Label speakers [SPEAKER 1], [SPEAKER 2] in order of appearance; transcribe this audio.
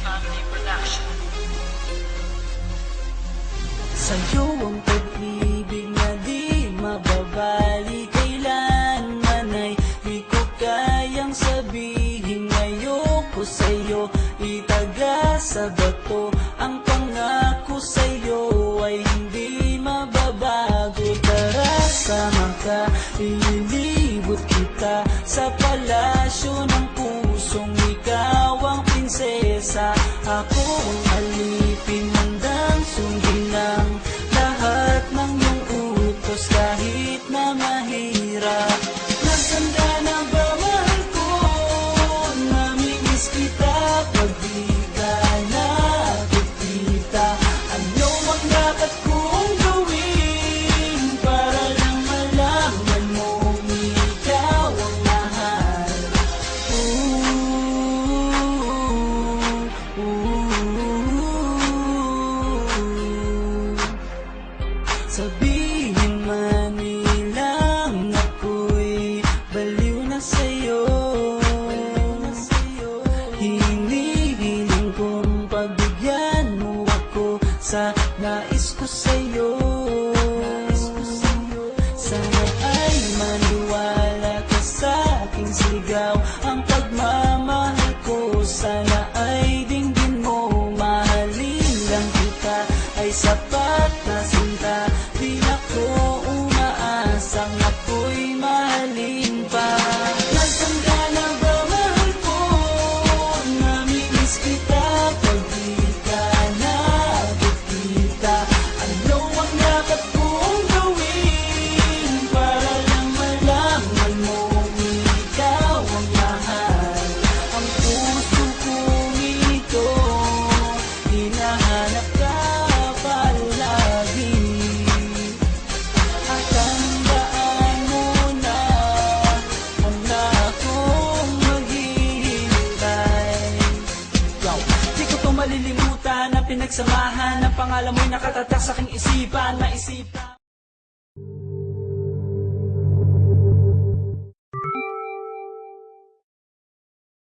[SPEAKER 1] Family Production.
[SPEAKER 2] Sa'yo ang pag-ibig na di mababali, kailanman ay di ko kayang sabihin. Ayoko sa'yo itaga sa bato, ang pangako sa'yo ay hindi mababago. Tara, sama ka, ililibot kita sa palasyo ng pusong ikaw ang prinsesa. Ako ang alipin, handang sundin ang lahat ng iyong utos kahit na mahirap. Nasaan ka na ba, mahal ko? Namimiss kita pag di ka nakikita. Ano ang dapat kong gawin para lang malaman mong ikaw ang mahal? Sabihin man nilang ako'y baliw na sa'yo, hinihiling kong pagbigyan mo ako sa nais ko sa'yo. Sana ay maniwala ka sa aking sigaw, ang pagmamahal ko sana ay dinggin mo. Mahalin lang kita ay sapat na sinta, di na ko umaasang ako'y mahalin pa. Nasaan ka na ba, mahal ko? Namimiss kita pag di ka nakikita. Ano ang dapat kong gawin para lang malaman mo ikaw ang mahal? Ang puso kong ito, hinahanap ka palagi. At tandaan mo na handa akong maghihintay. Di ko to malilimutan na pinagsamahan, ang pangalan mo'y nakatatak sa aking isipan. Maisipan